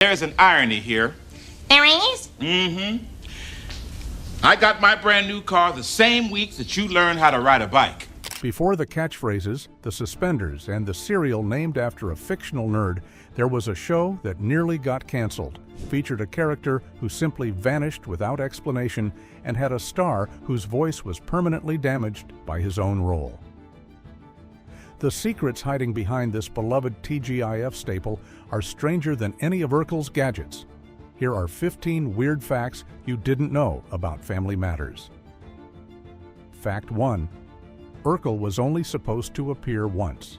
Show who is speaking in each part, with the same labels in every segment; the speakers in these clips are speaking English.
Speaker 1: There's an irony here.
Speaker 2: There is?
Speaker 1: Mm-hmm. I got my brand new car the same week that you learned how to ride a bike.
Speaker 3: Before the catchphrases, the suspenders, and the cereal named after a fictional nerd, there was a show that nearly got canceled, featured a character who simply vanished without explanation, and had a star whose voice was permanently damaged by his own role. The secrets hiding behind this beloved TGIF staple are stranger than any of Urkel's gadgets. Here are 15 weird facts you didn't know about Family Matters. Fact 1. Urkel was only supposed to appear once.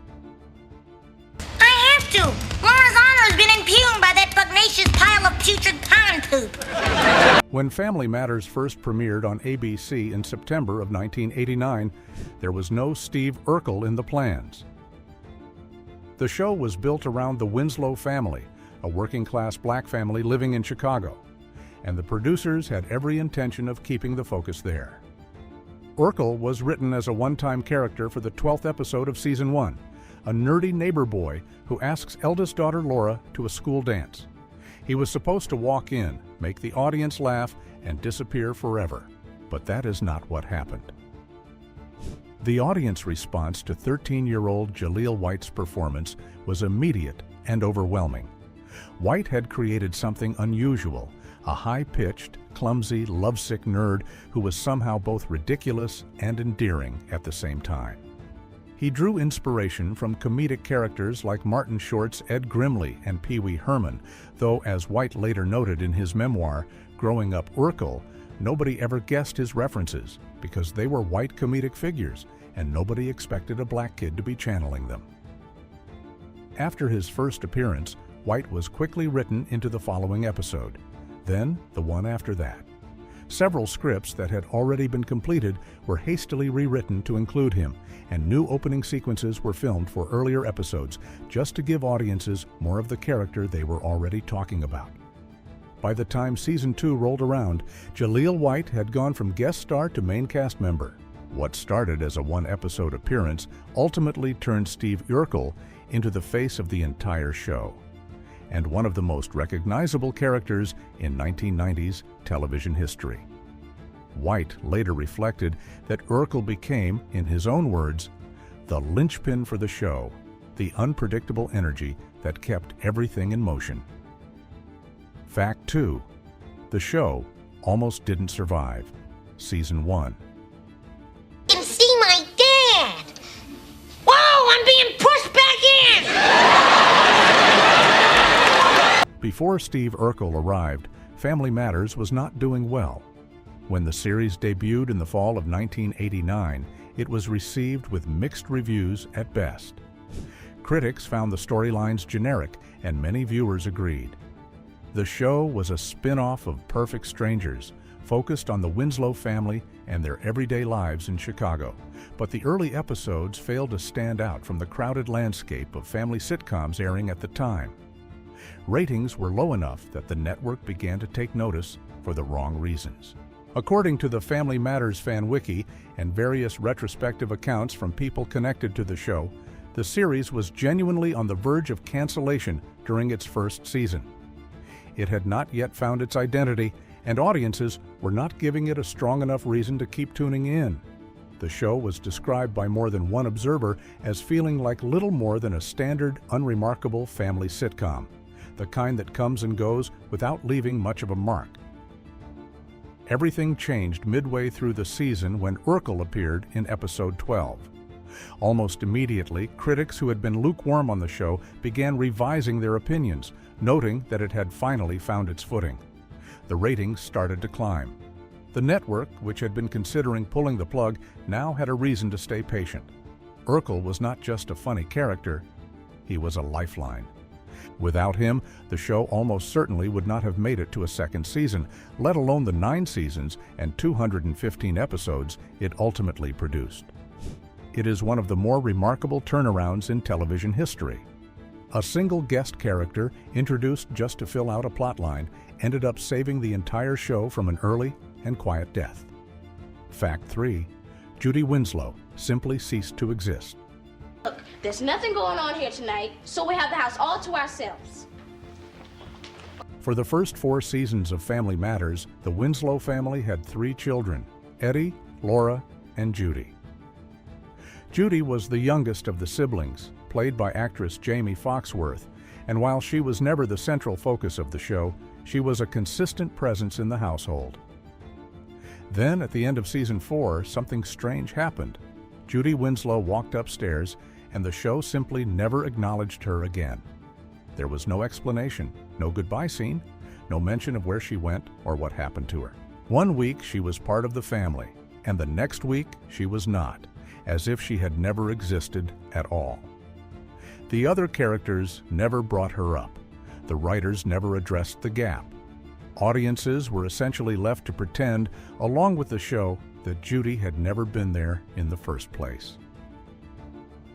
Speaker 2: I have to. Laura's honor's been impugned by that pugnacious pile of putrid pond poop.
Speaker 3: When Family Matters first premiered on ABC in September of 1989, there was no Steve Urkel in the plans. The show was built around the Winslow family, a working-class black family living in Chicago, and the producers had every intention of keeping the focus there. Urkel was written as a one-time character for the 12th episode of Season 1, a nerdy neighbor boy who asks eldest daughter Laura to a school dance. He was supposed to walk in, make the audience laugh, and disappear forever, but that is not what happened. The audience response to 13-year-old Jaleel White's performance was immediate and overwhelming. White had created something unusual, a high-pitched, clumsy, lovesick nerd who was somehow both ridiculous and endearing at the same time. He drew inspiration from comedic characters like Martin Short's Ed Grimley and Pee Wee Herman, though, as White later noted in his memoir, Growing Up Urkel, nobody ever guessed his references because they were white comedic figures and nobody expected a black kid to be channeling them. After his first appearance, White was quickly written into the following episode, then the one after that. Several scripts that had already been completed were hastily rewritten to include him, and new opening sequences were filmed for earlier episodes just to give audiences more of the character they were already talking about. By the time Season 2 rolled around, Jaleel White had gone from guest star to main cast member. What started as a one-episode appearance ultimately turned Steve Urkel into the face of the entire show, and one of the most recognizable characters in 1990s television history. White later reflected that Urkel became, in his own words, the linchpin for the show, the unpredictable energy that kept everything in motion. Fact 2. The show almost didn't survive. Season 1.
Speaker 2: You can see my dad. Whoa, I'm being pushed back in.
Speaker 3: Before Steve Urkel arrived, Family Matters was not doing well. When the series debuted in the fall of 1989, it was received with mixed reviews at best. Critics found the storylines generic, and many viewers agreed. The show was a spin-off of Perfect Strangers, focused on the Winslow family and their everyday lives in Chicago. But the early episodes failed to stand out from the crowded landscape of family sitcoms airing at the time. Ratings were low enough that the network began to take notice for the wrong reasons. According to the Family Matters fan wiki and various retrospective accounts from people connected to the show, the series was genuinely on the verge of cancellation during its first season. It had not yet found its identity, and audiences were not giving it a strong enough reason to keep tuning in. The show was described by more than one observer as feeling like little more than a standard, unremarkable family sitcom, the kind that comes and goes without leaving much of a mark. Everything changed midway through the season when Urkel appeared in episode 12. Almost immediately, critics who had been lukewarm on the show began revising their opinions, noting that it had finally found its footing. The ratings started to climb. The network, which had been considering pulling the plug, now had a reason to stay patient. Urkel was not just a funny character, he was a lifeline. Without him, the show almost certainly would not have made it to a second season, let alone the 9 seasons and 215 episodes it ultimately produced. It is one of the more remarkable turnarounds in television history. A single guest character, introduced just to fill out a plotline, ended up saving the entire show from an early and quiet death. Fact 3. Judy Winslow simply ceased to exist.
Speaker 4: Look, there's nothing going on here tonight, so we have the house all to ourselves.
Speaker 3: For the first 4 seasons of Family Matters, the Winslow family had 3 children, Eddie, Laura, and Judy. Judy was the youngest of the siblings, played by actress Jamie Foxworth, and while she was never the central focus of the show, she was a consistent presence in the household. Then, at the end of season 4, something strange happened. Judy Winslow walked upstairs, and the show simply never acknowledged her again. There was no explanation, no goodbye scene, no mention of where she went or what happened to her. One week she was part of the family, and the next week she was not, as if she had never existed at all. The other characters never brought her up. The writers never addressed the gap. Audiences were essentially left to pretend, along with the show, that Judy had never been there in the first place.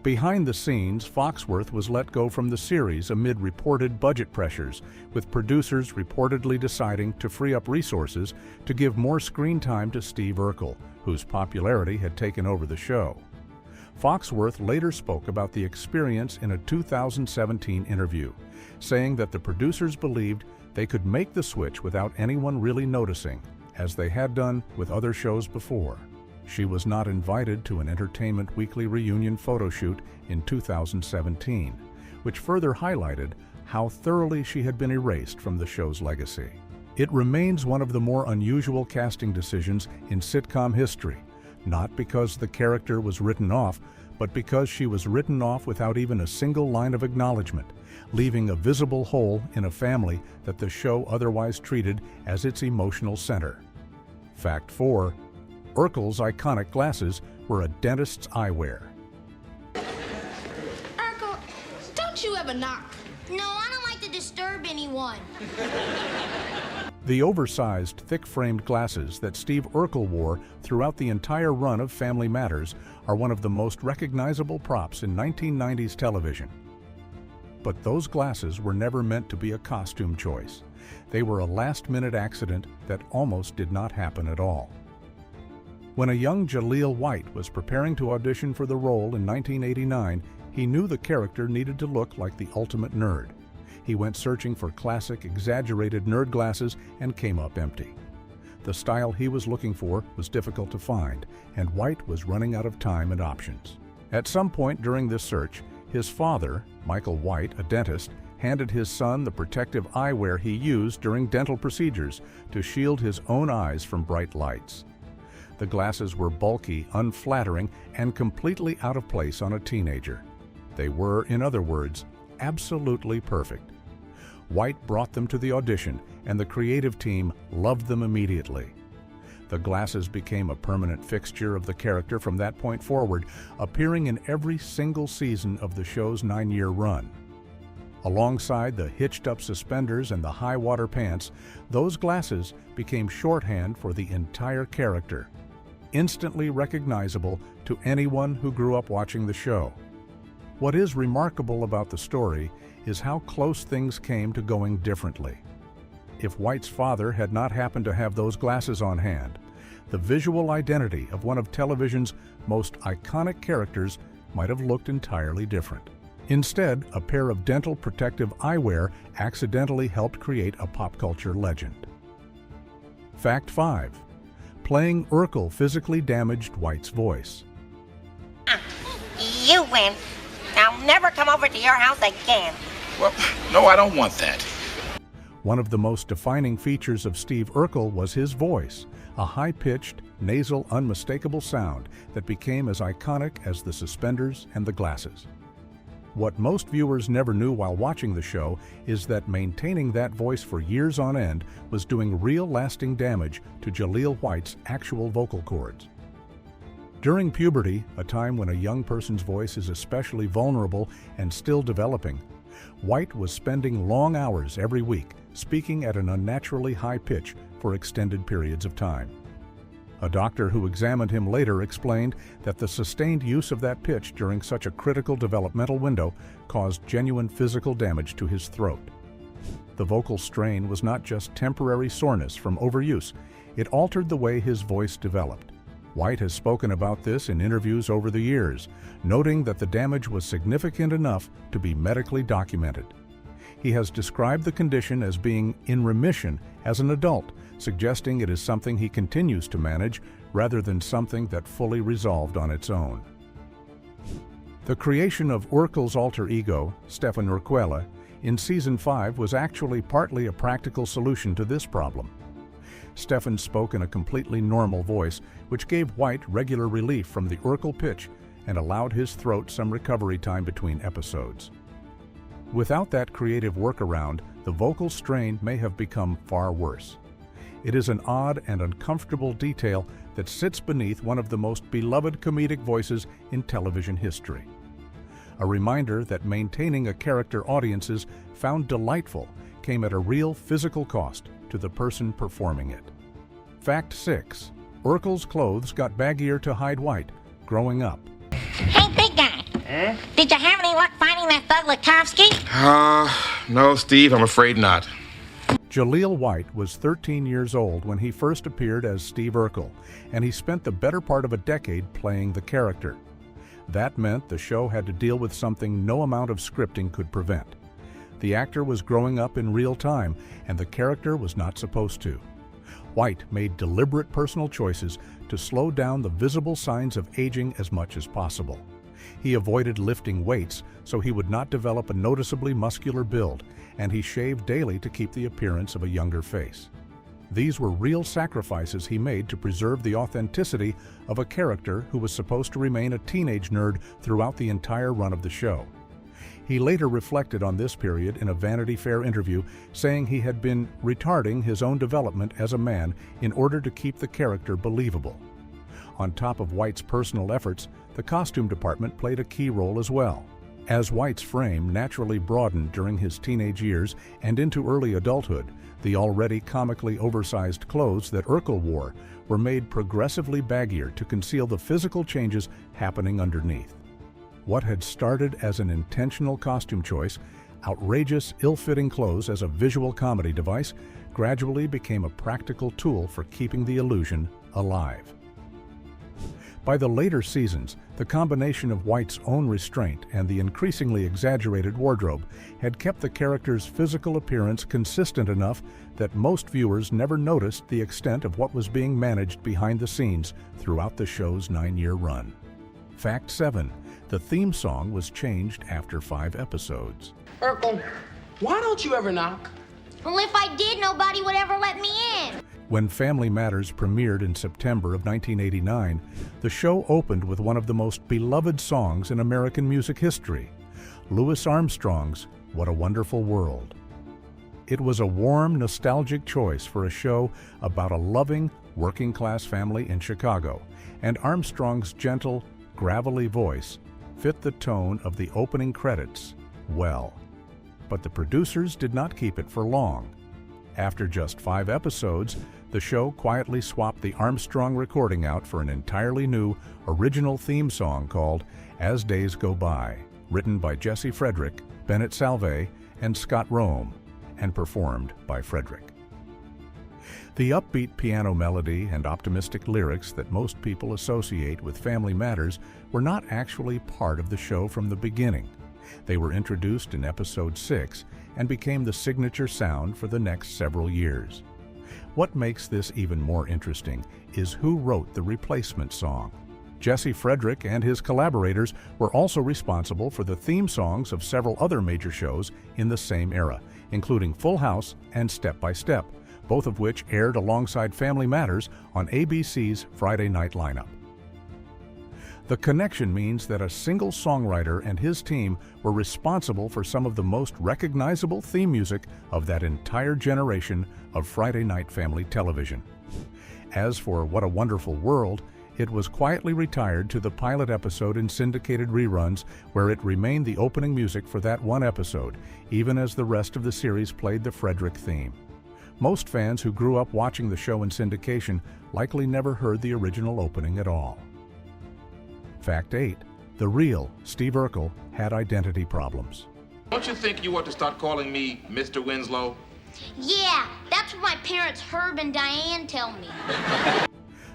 Speaker 3: Behind the scenes, Foxworth was let go from the series amid reported budget pressures, with producers reportedly deciding to free up resources to give more screen time to Steve Urkel, whose popularity had taken over the show. Foxworth later spoke about the experience in a 2017 interview, saying that the producers believed they could make the switch without anyone really noticing, as they had done with other shows before. She was not invited to an Entertainment Weekly reunion photo shoot in 2017, which further highlighted how thoroughly she had been erased from the show's legacy. It remains one of the more unusual casting decisions in sitcom history, not because the character was written off, but because she was written off without even a single line of acknowledgement, leaving a visible hole in a family that the show otherwise treated as its emotional center. Fact 4. Urkel's iconic glasses were a dentist's eyewear.
Speaker 4: Urkel, don't you ever knock.
Speaker 2: No, I don't like to disturb anyone.
Speaker 3: The oversized, thick-framed glasses that Steve Urkel wore throughout the entire run of Family Matters are one of the most recognizable props in 1990s television. But those glasses were never meant to be a costume choice. They were a last-minute accident that almost did not happen at all. When a young Jaleel White was preparing to audition for the role in 1989, he knew the character needed to look like the ultimate nerd. He went searching for classic, exaggerated nerd glasses and came up empty. The style he was looking for was difficult to find, and White was running out of time and options. At some point during this search, his father, Michael White, a dentist, handed his son the protective eyewear he used during dental procedures to shield his own eyes from bright lights. The glasses were bulky, unflattering, and completely out of place on a teenager. They were, in other words, absolutely perfect. White brought them to the audition, and the creative team loved them immediately. The glasses became a permanent fixture of the character from that point forward, appearing in every single season of the show's 9-year run. Alongside the hitched-up suspenders and the high-water pants, those glasses became shorthand for the entire character, instantly recognizable to anyone who grew up watching the show. What is remarkable about the story is how close things came to going differently. If White's father had not happened to have those glasses on hand, the visual identity of one of television's most iconic characters might have looked entirely different. Instead, a pair of dental protective eyewear accidentally helped create a pop culture legend. Fact 5. Playing Urkel physically damaged White's voice.
Speaker 2: You win. I'll never come over to your house again.
Speaker 1: Well, no, I don't want that.
Speaker 3: One of the most defining features of Steve Urkel was his voice, a high-pitched, nasal, unmistakable sound that became as iconic as the suspenders and the glasses. What most viewers never knew while watching the show is that maintaining that voice for years on end was doing real lasting damage to Jaleel White's actual vocal cords. During puberty, a time when a young person's voice is especially vulnerable and still developing, White was spending long hours every week speaking at an unnaturally high pitch for extended periods of time. A doctor who examined him later explained that the sustained use of that pitch during such a critical developmental window caused genuine physical damage to his throat. The vocal strain was not just temporary soreness from overuse, it altered the way his voice developed. White has spoken about this in interviews over the years, noting that the damage was significant enough to be medically documented. He has described the condition as being in remission as an adult, suggesting it is something he continues to manage rather than something that fully resolved on its own. The creation of Urkel's alter ego, Stefan Urkel, in Season 5 was actually partly a practical solution to this problem. Stefan spoke in a completely normal voice, which gave White regular relief from the Urkel pitch and allowed his throat some recovery time between episodes. Without that creative workaround, the vocal strain may have become far worse. It is an odd and uncomfortable detail that sits beneath one of the most beloved comedic voices in television history. A reminder that maintaining a character audiences found delightful came at a real physical cost to the person performing it. Fact 6. Urkel's clothes got baggier to hide White growing up.
Speaker 2: Hey, big guy. Did you have any luck finding that thug Lakovsky?
Speaker 1: No, Steve, I'm afraid not.
Speaker 3: Jaleel White was 13 years old when he first appeared as Steve Urkel, and he spent the better part of a decade playing the character. That meant the show had to deal with something no amount of scripting could prevent. The actor was growing up in real time, and the character was not supposed to. White made deliberate personal choices to slow down the visible signs of aging as much as possible. He avoided lifting weights so he would not develop a noticeably muscular build, and he shaved daily to keep the appearance of a younger face. These were real sacrifices he made to preserve the authenticity of a character who was supposed to remain a teenage nerd throughout the entire run of the show. He later reflected on this period in a Vanity Fair interview, saying he had been retarding his own development as a man in order to keep the character believable. On top of White's personal efforts, the costume department played a key role as well. As White's frame naturally broadened during his teenage years and into early adulthood, the already comically oversized clothes that Urkel wore were made progressively baggier to conceal the physical changes happening underneath. What had started as an intentional costume choice, outrageous, ill-fitting clothes as a visual comedy device, gradually became a practical tool for keeping the illusion alive. By the later seasons, the combination of White's own restraint and the increasingly exaggerated wardrobe had kept the character's physical appearance consistent enough that most viewers never noticed the extent of what was being managed behind the scenes throughout the show's 9-year run. Fact 7. The theme song was changed after 5 episodes.
Speaker 5: Urkel, why don't you ever knock?
Speaker 2: Well, if I did, nobody would ever let me in.
Speaker 3: When Family Matters premiered in September of 1989, the show opened with one of the most beloved songs in American music history, Louis Armstrong's What a Wonderful World. It was a warm, nostalgic choice for a show about a loving, working-class family in Chicago, and Armstrong's gentle, gravelly voice fit the tone of the opening credits well. But the producers did not keep it for long. After just 5 episodes, the show quietly swapped the Armstrong recording out for an entirely new, original theme song called As Days Go By, written by Jesse Frederick, Bennett Salve, and Scott Rome, and performed by Frederick. The upbeat piano melody and optimistic lyrics that most people associate with Family Matters were not actually part of the show from the beginning. They were introduced in episode 6 and became the signature sound for the next several years. What makes this even more interesting is who wrote the replacement song. Jesse Frederick and his collaborators were also responsible for the theme songs of several other major shows in the same era, including Full House and Step by Step, both of which aired alongside Family Matters on ABC's Friday night lineup. The connection means that a single songwriter and his team were responsible for some of the most recognizable theme music of that entire generation of Friday night family television. As for What a Wonderful World, it was quietly retired to the pilot episode in syndicated reruns, where it remained the opening music for that one episode, even as the rest of the series played the Frederick theme. Most fans who grew up watching the show in syndication likely never heard the original opening at all. Fact 8. The real Steve Urkel had identity problems.
Speaker 1: Don't you think you ought to start calling me Mr. Winslow?
Speaker 2: Yeah, that's what my parents Herb and Diane tell me.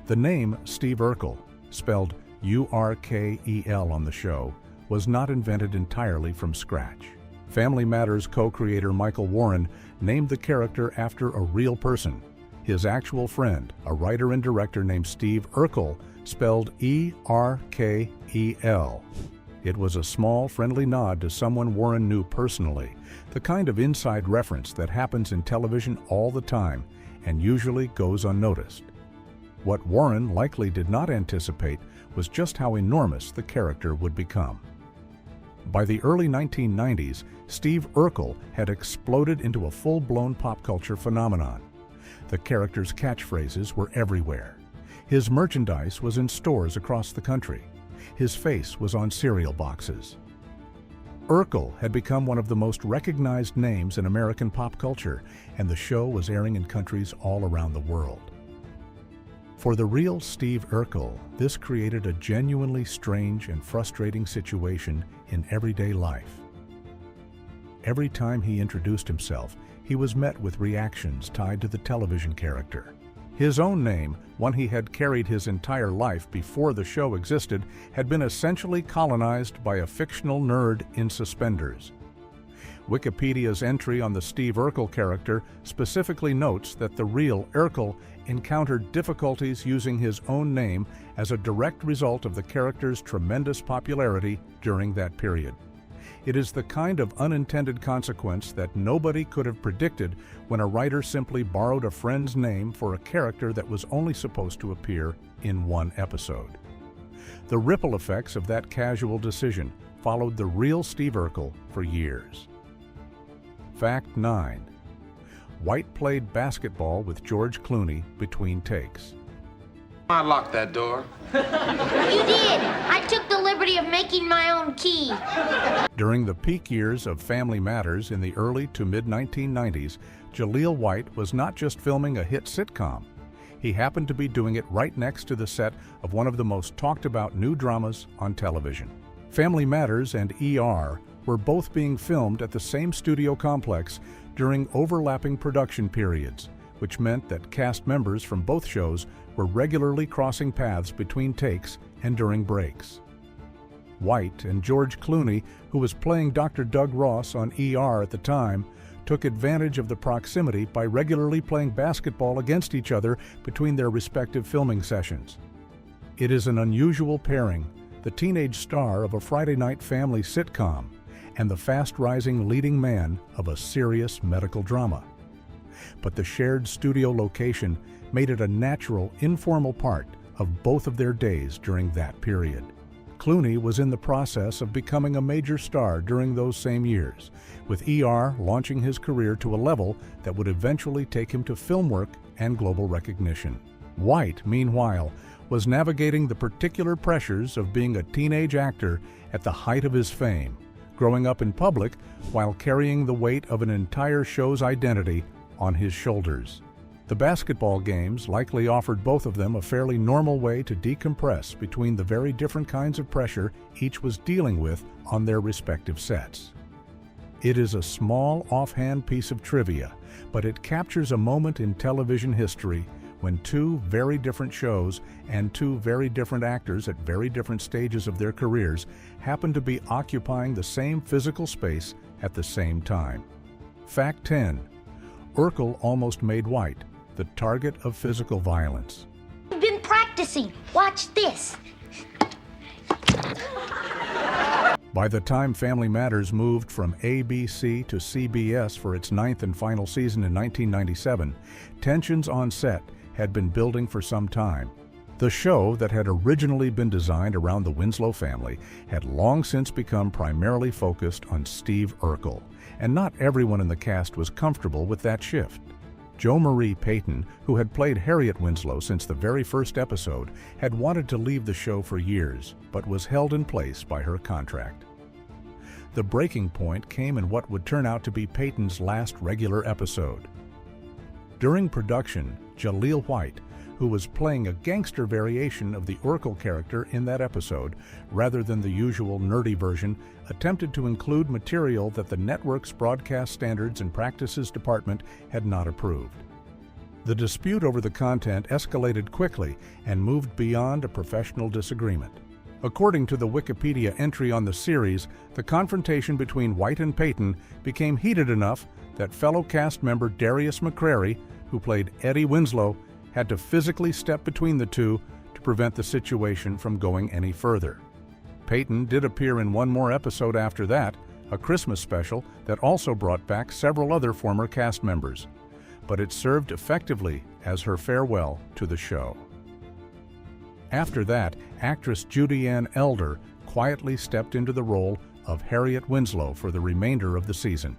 Speaker 3: The name Steve Urkel, spelled Urkel on the show, was not invented entirely from scratch. Family Matters co-creator Michael Warren named the character after a real person, his actual friend, a writer and director named Steve Urkel, spelled E-R-K-E-L. It was a small, friendly nod to someone Warren knew personally, the kind of inside reference that happens in television all the time and usually goes unnoticed. What Warren likely did not anticipate was just how enormous the character would become. By the early 1990s, Steve Urkel had exploded into a full-blown pop culture phenomenon. The character's catchphrases were everywhere. His merchandise was in stores across the country. His face was on cereal boxes. Urkel had become one of the most recognized names in American pop culture, and the show was airing in countries all around the world. For the real Steve Urkel, this created a genuinely strange and frustrating situation in everyday life. Every time he introduced himself, he was met with reactions tied to the television character. His own name, one he had carried his entire life before the show existed, had been essentially colonized by a fictional nerd in suspenders. Wikipedia's entry on the Steve Urkel character specifically notes that the real Urkel encountered difficulties using his own name as a direct result of the character's tremendous popularity during that period. It is the kind of unintended consequence that nobody could have predicted when a writer simply borrowed a friend's name for a character that was only supposed to appear in one episode. The ripple effects of that casual decision followed the real Steve Urkel for years. Fact 9. White played basketball with George Clooney between takes.
Speaker 5: I locked that door.
Speaker 2: You did. I took the liberty of making my own key.
Speaker 3: During the peak years of Family Matters in the early to mid-1990s, Jaleel White was not just filming a hit sitcom. He happened to be doing it right next to the set of one of the most talked about new dramas on television. Family Matters and ER were both being filmed at the same studio complex during overlapping production periods, which meant that cast members from both shows were regularly crossing paths between takes and during breaks. White and George Clooney, who was playing Dr. Doug Ross on ER at the time, took advantage of the proximity by regularly playing basketball against each other between their respective filming sessions. It is an unusual pairing, the teenage star of a Friday night family sitcom and the fast-rising leading man of a serious medical drama. But the shared studio location made it a natural, informal part of both of their days during that period. Clooney was in the process of becoming a major star during those same years, with ER launching his career to a level that would eventually take him to film work and global recognition. White, meanwhile, was navigating the particular pressures of being a teenage actor at the height of his fame, growing up in public while carrying the weight of an entire show's identity on his shoulders. The basketball games likely offered both of them a fairly normal way to decompress between the very different kinds of pressure each was dealing with on their respective sets. It is a small, offhand piece of trivia, but it captures a moment in television history when two very different shows and two very different actors at very different stages of their careers happened to be occupying the same physical space at the same time. Fact 10. Urkel almost made White the target of physical violence.
Speaker 2: I've been practicing. Watch this.
Speaker 3: By the time Family Matters moved from ABC to CBS for its 9th and final season in 1997, tensions on set had been building for some time. The show that had originally been designed around the Winslow family had long since become primarily focused on Steve Urkel, and not everyone in the cast was comfortable with that shift. Jo Marie Payton, who had played Harriet Winslow since the very first episode, had wanted to leave the show for years, but was held in place by her contract. The breaking point came in what would turn out to be Payton's last regular episode. During production, Jaleel White, who was playing a gangster variation of the Urkel character in that episode, rather than the usual nerdy version, attempted to include material that the network's broadcast standards and practices department had not approved. The dispute over the content escalated quickly and moved beyond a professional disagreement. According to the Wikipedia entry on the series, the confrontation between White and Peyton became heated enough that fellow cast member Darius McCrary, who played Eddie Winslow, had to physically step between the two to prevent the situation from going any further. Peyton did appear in one more episode after that, a Christmas special that also brought back several other former cast members, but it served effectively as her farewell to the show. After that, actress Judy Ann Elder quietly stepped into the role of Harriet Winslow for the remainder of the season.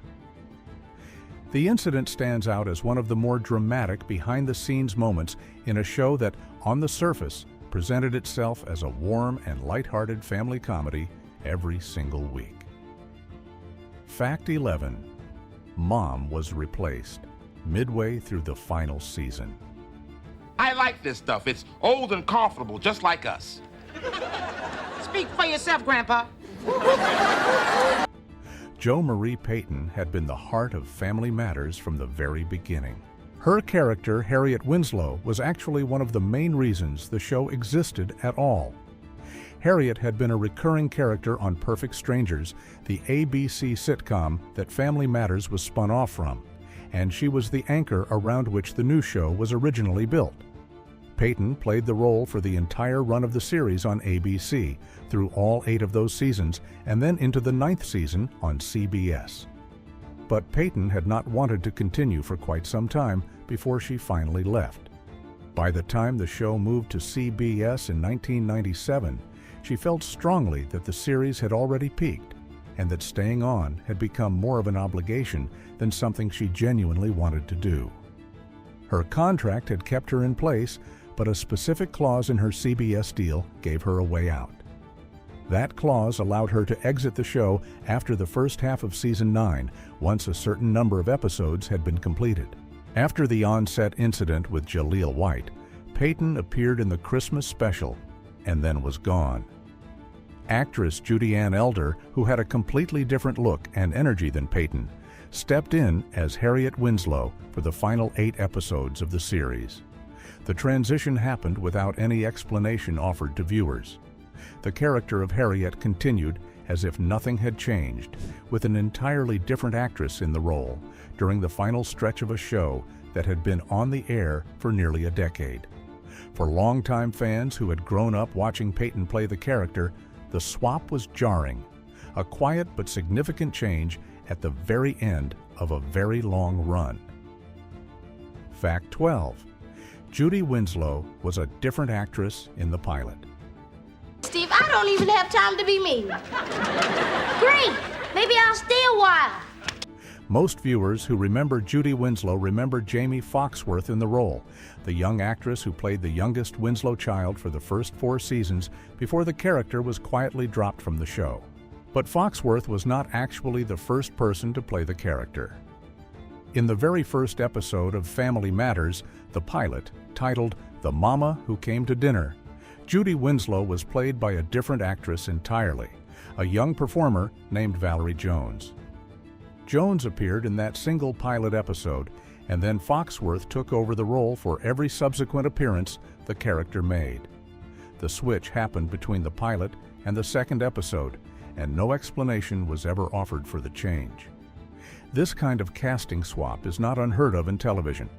Speaker 3: The incident stands out as one of the more dramatic behind-the-scenes moments in a show that, on the surface, presented itself as a warm and lighthearted family comedy every single week. Fact 11. Mom was replaced midway through the final season.
Speaker 1: I like this stuff. It's old and comfortable, just like us.
Speaker 6: Speak for yourself, Grandpa.
Speaker 3: Jo Marie Peyton had been the heart of Family Matters from the very beginning. Her character, Harriet Winslow, was actually one of the main reasons the show existed at all. Harriet had been a recurring character on Perfect Strangers, the ABC sitcom that Family Matters was spun off from, and she was the anchor around which the new show was originally built. Peyton played the role for the entire run of the series on ABC, through all 8 of those seasons, and then into the 9th season on CBS. But Peyton had not wanted to continue for quite some time before she finally left. By the time the show moved to CBS in 1997, she felt strongly that the series had already peaked, and that staying on had become more of an obligation than something she genuinely wanted to do. Her contract had kept her in place, but a specific clause in her CBS deal gave her a way out. That clause allowed her to exit the show after the first half of season 9, once a certain number of episodes had been completed. After the on-set incident with Jaleel White, Peyton appeared in the Christmas special and then was gone. Actress Judy Ann Elder, who had a completely different look and energy than Peyton, stepped in as Harriet Winslow for the final 8 episodes of the series. The transition happened without any explanation offered to viewers. The character of Harriet continued as if nothing had changed, with an entirely different actress in the role during the final stretch of a show that had been on the air for nearly a decade. For longtime fans who had grown up watching Peyton play the character, the swap was jarring, a quiet but significant change at the very end of a very long run. Fact 12. Judy Winslow was a different actress in the pilot.
Speaker 4: Steve, I don't even have time to be me.
Speaker 2: Great! Maybe I'll stay a while.
Speaker 3: Most viewers who remember Judy Winslow remember Jamie Foxworth in the role, the young actress who played the youngest Winslow child for the first 4 seasons before the character was quietly dropped from the show. But Foxworth was not actually the first person to play the character. In the very first episode of Family Matters, the pilot, titled The Mama Who Came to Dinner, Judy Winslow was played by a different actress entirely, a young performer named Valerie Jones. Jones appeared in that single pilot episode, and then Foxworth took over the role for every subsequent appearance the character made. The switch happened between the pilot and the second episode, and no explanation was ever offered for the change. This kind of casting swap is not unheard of in television.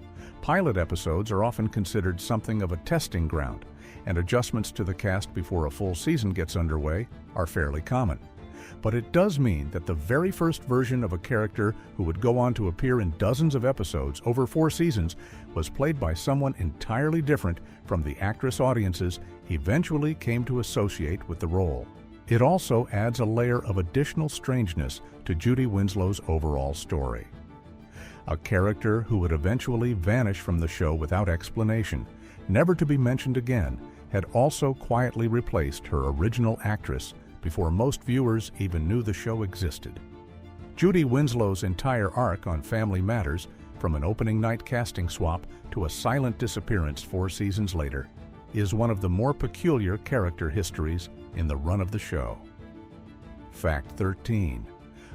Speaker 3: Pilot episodes are often considered something of a testing ground, and adjustments to the cast before a full season gets underway are fairly common. But it does mean that the very first version of a character who would go on to appear in dozens of episodes over 4 seasons was played by someone entirely different from the actress audiences eventually came to associate with the role. It also adds a layer of additional strangeness to Judy Winslow's overall story. A character who would eventually vanish from the show without explanation, never to be mentioned again, had also quietly replaced her original actress before most viewers even knew the show existed. Judy Winslow's entire arc on Family Matters, from an opening night casting swap to a silent disappearance 4 seasons later, is one of the more peculiar character histories in the run of the show. Fact 13.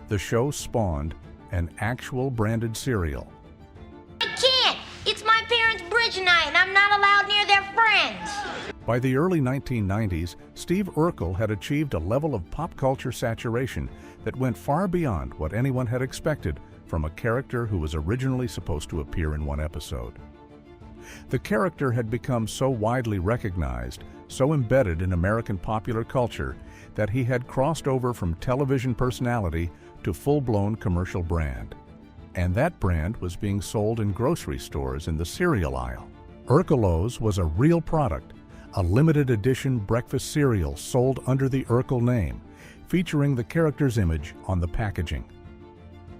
Speaker 3: The show spawned an actual branded cereal.
Speaker 2: I can't! It's my parents' bridge night and I'm not allowed near their friends.
Speaker 3: By the early 1990s, Steve Urkel had achieved a level of pop culture saturation that went far beyond what anyone had expected from a character who was originally supposed to appear in one episode. The character had become so widely recognized, so embedded in American popular culture, that he had crossed over from television personality to full-blown commercial brand. And that brand was being sold in grocery stores in the cereal aisle. Urkelos was a real product, a limited edition breakfast cereal sold under the Urkel name, featuring the character's image on the packaging.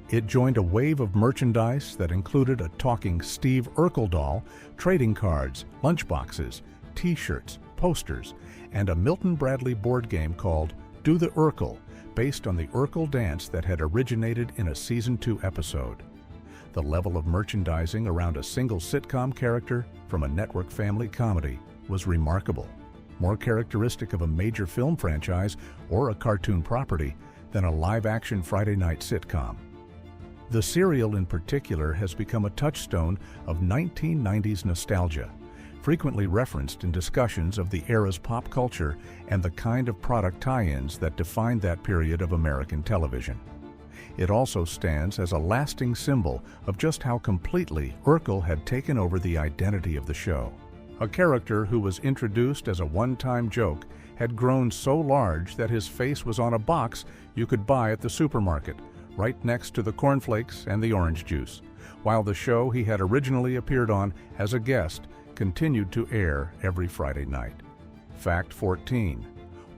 Speaker 3: It joined a wave of merchandise that included a talking Steve Urkel doll, trading cards, lunchboxes, t-shirts, posters, and a Milton Bradley board game called Do the Urkel, based on the Urkel dance that had originated in a Season 2 episode. The level of merchandising around a single sitcom character from a network family comedy was remarkable, more characteristic of a major film franchise or a cartoon property than a live-action Friday night sitcom. The serial in particular has become a touchstone of 1990s nostalgia, frequently referenced in discussions of the era's pop culture and the kind of product tie-ins that defined that period of American television. It also stands as a lasting symbol of just how completely Urkel had taken over the identity of the show. A character who was introduced as a one-time joke had grown so large that his face was on a box you could buy at the supermarket, right next to the cornflakes and the orange juice, while the show he had originally appeared on as a guest continued to air every Friday night. Fact 14.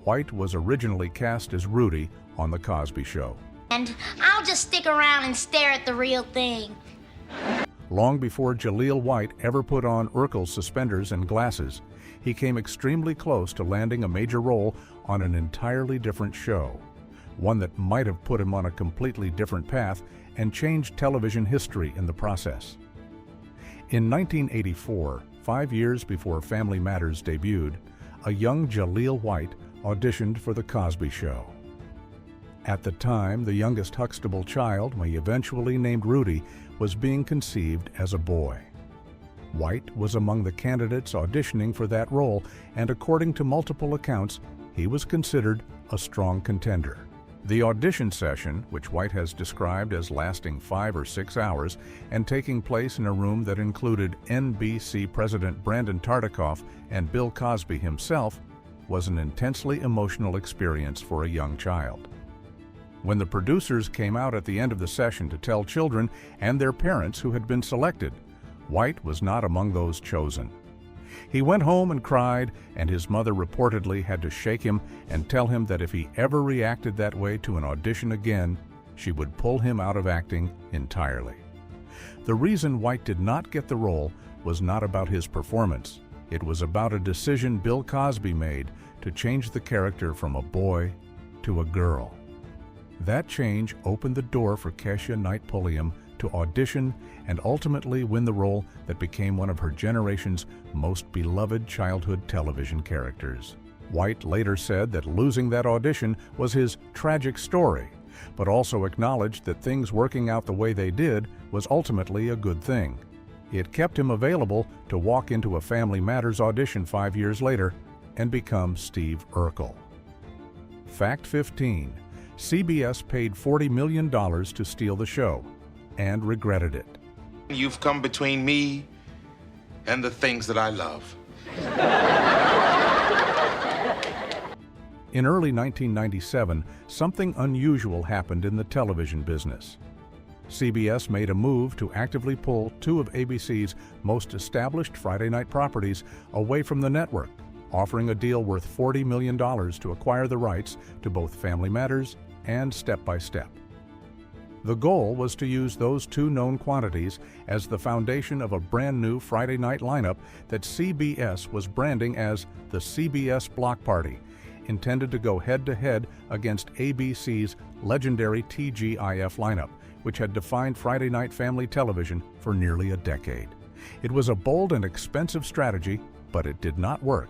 Speaker 3: White was originally cast as Rudy on The Cosby Show.
Speaker 4: And I'll just stick around and stare at the real thing.
Speaker 3: Long before Jaleel White ever put on Urkel's suspenders and glasses, he came extremely close to landing a major role on an entirely different show, one that might have put him on a completely different path and changed television history in the process. In 1984, 5 years before Family Matters debuted, a young Jaleel White auditioned for The Cosby Show. At the time, the youngest Huxtable child, we eventually named Rudy, was being conceived as a boy. White was among the candidates auditioning for that role, and according to multiple accounts, he was considered a strong contender. The audition session, which White has described as lasting 5 or 6 hours and taking place in a room that included NBC President Brandon Tartikoff and Bill Cosby himself, was an intensely emotional experience for a young child. When the producers came out at the end of the session to tell children and their parents who had been selected, White was not among those chosen. He went home and cried, and his mother reportedly had to shake him and tell him that if he ever reacted that way to an audition again, she would pull him out of acting entirely. The reason White did not get the role was not about his performance. It was about a decision Bill Cosby made to change the character from a boy to a girl. That change opened the door for Kesha Knight Pulliam to audition and ultimately win the role that became one of her generation's most beloved childhood television characters. White later said that losing that audition was his tragic story, but also acknowledged that things working out the way they did was ultimately a good thing. It kept him available to walk into a Family Matters audition 5 years later and become Steve Urkel. Fact 15. CBS paid $40 million to steal the show and regretted it.
Speaker 5: You've come between me and the things that I love.
Speaker 3: In early 1997, something unusual happened in the television business. CBS made a move to actively pull 2 of ABC's most established Friday night properties away from the network, offering a deal worth $40 million to acquire the rights to both Family Matters and Step by Step. The goal was to use those 2 known quantities as the foundation of a brand new Friday night lineup that CBS was branding as the CBS Block Party, intended to go head-to-head against ABC's legendary TGIF lineup, which had defined Friday night family television for nearly a decade. It was a bold and expensive strategy, but it did not work.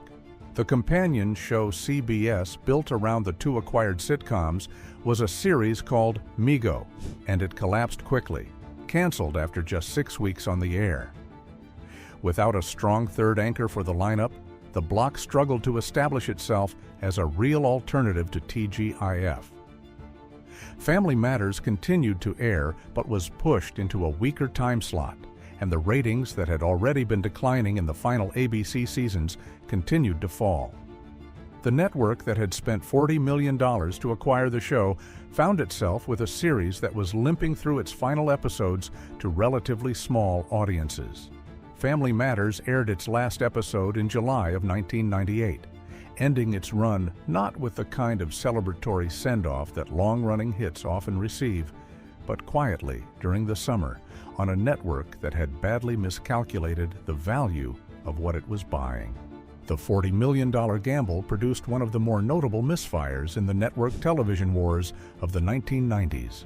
Speaker 3: The companion show CBS, built around the 2 acquired sitcoms, was a series called Mego, and it collapsed quickly, canceled after just 6 weeks on the air. Without a strong third anchor for the lineup, the block struggled to establish itself as a real alternative to TGIF. Family Matters continued to air but was pushed into a weaker time slot, and the ratings that had already been declining in the final ABC seasons continued to fall. The network that had spent $40 million to acquire the show found itself with a series that was limping through its final episodes to relatively small audiences. Family Matters aired its last episode in July of 1998, ending its run not with the kind of celebratory send-off that long-running hits often receive, but quietly during the summer on a network that had badly miscalculated the value of what it was buying. The $40 million gamble produced one of the more notable misfires in the network television wars of the 1990s.